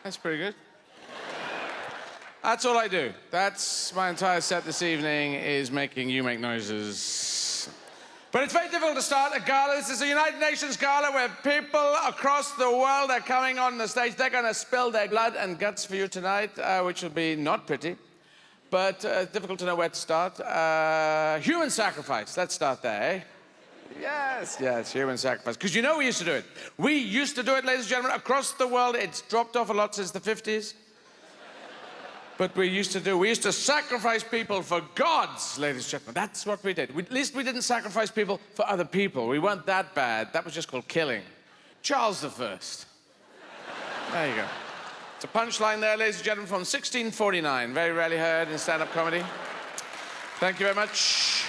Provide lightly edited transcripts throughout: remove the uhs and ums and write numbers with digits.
That's pretty good. That's all I do. That's my entire set this evening, is making you make noises. But it's very difficult to start a gala. This is a United Nations gala where people across the world are coming on the stage. They're going to spill their blood and guts for you tonight, which will be not pretty, but difficult to know where to start. Human sacrifice. Let's start there, eh? Yes, human sacrifice. Because you know we used to do it. We used to do it, ladies and gentlemen, across the world. It's dropped off a lot since the 50s. But we used to sacrifice people for gods, ladies and gentlemen. That's what we did. At least we didn't sacrifice people for other people. We weren't that bad. That was just called killing. Charles I. There you go. It's a punchline there, ladies and gentlemen, from 1649. Very rarely heard in stand-up comedy. Thank you very much.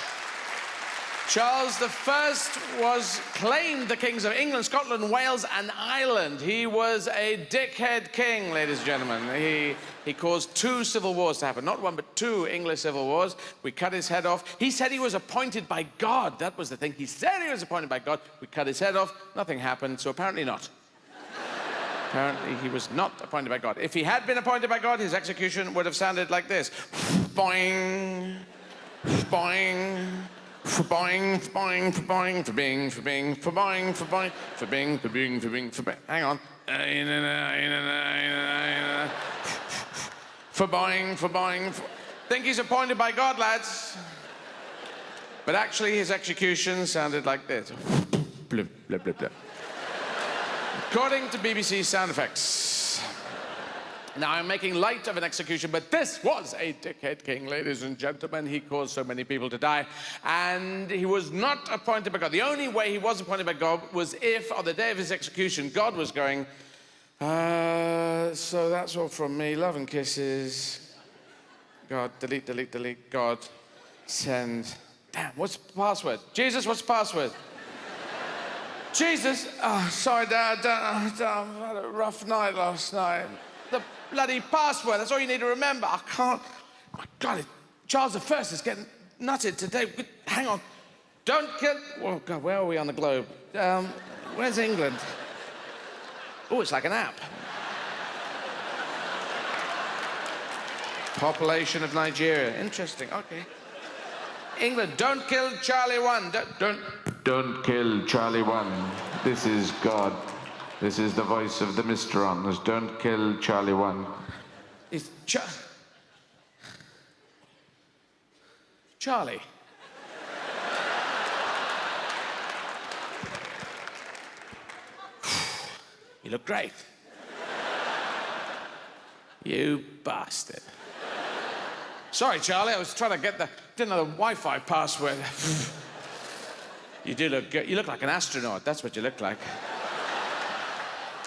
Charles I claimed the kings of England, Scotland, Wales, and Ireland. He was a dickhead king, ladies and gentlemen. He caused 2 civil wars to happen. Not 1, but 2 English civil wars. We cut his head off. He said he was appointed by God. That was the thing. He said he was appointed by God. We cut his head off. Nothing happened, so apparently not. Apparently he was not appointed by God. If he had been appointed by God, his execution would have sounded like this. Boing, boing. For boing, for boing, for boing, for bing, for bing, for boing, for boing, for bing, for bing, for bing, for bing. Hang on. For boing, for boing. Think he's appointed by God, lads. But actually, his execution sounded like this. Blip, blip, blip, blip. According to BBC Sound Effects. Now, I'm making light of an execution, but this was a dickhead king, ladies and gentlemen. He caused so many people to die, and he was not appointed by God. The only way he was appointed by God was if, on the day of his execution, God was going, so that's all from me. Love and kisses. God, delete, delete, delete. God, send. Damn, what's the password? Jesus, what's the password? Jesus? Oh, sorry, Dad. I had a rough night last night. The bloody password, that's all you need to remember. I can't. My God, Charles I is getting nutted today. Hang on. Don't kill. Oh, God, where are we on the globe? Where's England? Oh, it's like an app. Population of Nigeria. Interesting, okay. England, don't kill Charlie 1. Don't kill Charlie 1. This is God. This is the voice of the Mistrons. Don't kill Charlie 1. It's Charlie. You look great. You bastard. Sorry, Charlie, I was trying to didn't know the Wi-Fi password. You do look good. You look like an astronaut. That's what you look like.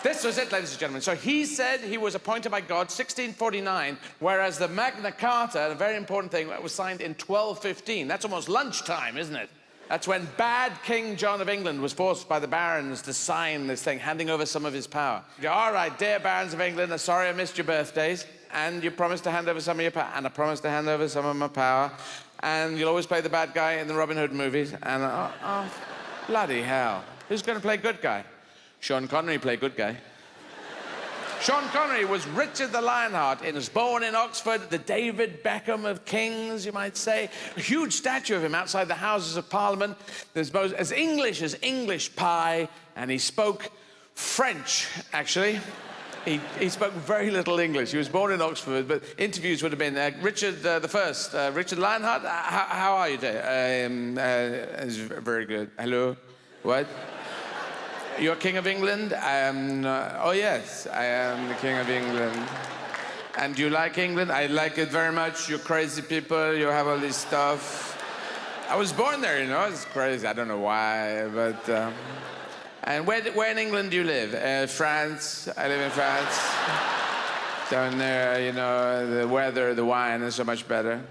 This was it, ladies and gentlemen. So he said he was appointed by God 1649, whereas the Magna Carta, a very important thing, was signed in 1215. That's almost lunchtime, isn't it? That's when bad King John of England was forced by the barons to sign this thing, handing over some of his power. All right, dear barons of England, I'm sorry I missed your birthdays, and you promised to hand over some of your power, and I promised to hand over some of my power, and you'll always play the bad guy in the Robin Hood movies, and oh, bloody hell. Who's going to play good guy? Sean Connery played good guy. Sean Connery was Richard the Lionheart. He was born in Oxford, the David Beckham of kings, you might say. A huge statue of him outside the Houses of Parliament. There's both as English pie, and he spoke French, actually. He spoke very little English. He was born in Oxford, but interviews would have been Richard Richard Lionheart. How are you today? It's very good. Hello? What? You're King of England? Oh, yes, I am the King of England. And do you like England? I like it very much. You're crazy people. You have all this stuff. I was born there, you know. It's crazy. I don't know why, but... And where in England do you live? France. I live in France. Down there, you know, the weather, the wine is so much better.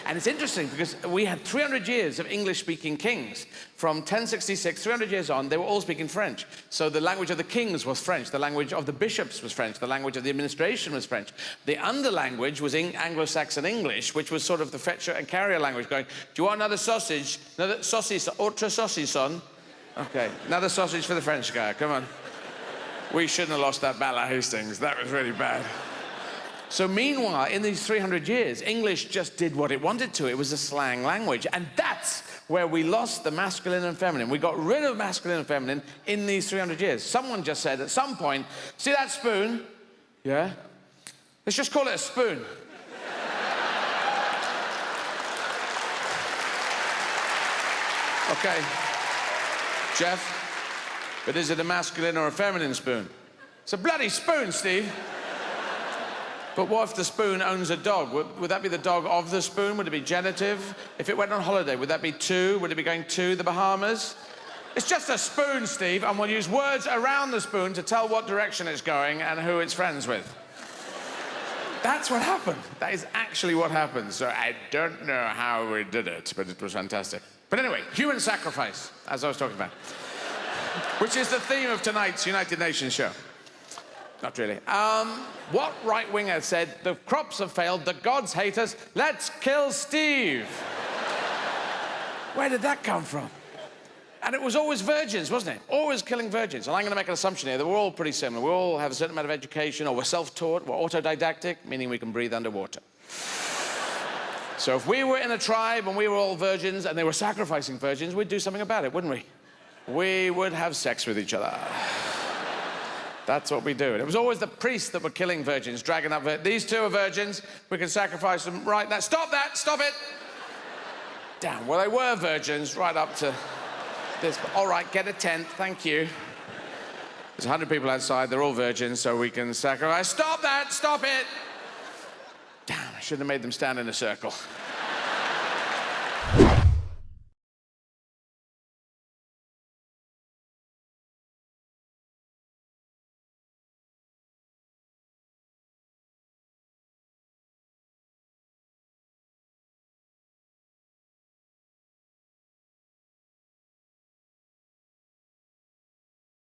And it's interesting because we had 300 years of English-speaking kings. From 1066, 300 years on, they were all speaking French. So the language of the kings was French. The language of the bishops was French. The language of the administration was French. The under-language was Anglo-Saxon English, which was sort of the fetcher and carrier language, going, do you want another sausage? Another sausage, autre saucisson? Okay, another sausage for the French guy, come on. We shouldn't have lost that battle at Hastings. That was really bad. So meanwhile, in these 300 years, English just did what it wanted to. It was a slang language. And that's where we lost the masculine and feminine. We got rid of masculine and feminine in these 300 years. Someone just said at some point, see that spoon? Yeah? Let's just call it a spoon. Okay. Jeff, but is it a masculine or a feminine spoon? It's a bloody spoon, Steve. But what if the spoon owns a dog? Would that be the dog of the spoon? Would it be genitive? If it went on holiday, would that be to? Would it be going to the Bahamas? It's just a spoon, Steve, and we'll use words around the spoon to tell what direction it's going and who it's friends with. That's what happened. That is actually what happened. So I don't know how we did it, but it was fantastic. But anyway, human sacrifice, as I was talking about, which is the theme of tonight's United Nations show. Not really. What right-winger said, the crops have failed, the gods hate us, let's kill Steve? Where did that come from? And it was always virgins, wasn't it? Always killing virgins. And I'm going to make an assumption here that we're all pretty similar. We all have a certain amount of education, or we're self-taught, we're autodidactic, meaning we can breathe underwater. So if we were in a tribe and we were all virgins and they were sacrificing virgins, we'd do something about it, wouldn't we? We would have sex with each other. That's what we do. And it was always the priests that were killing virgins, dragging up these two are virgins, we can sacrifice them right now. Stop that, stop it! Damn, well, they were virgins right up to this. All right, get a tent, thank you. There's 100 people outside, they're all virgins, so we can sacrifice. Stop that, stop it! Damn, I shouldn't have made them stand in a circle.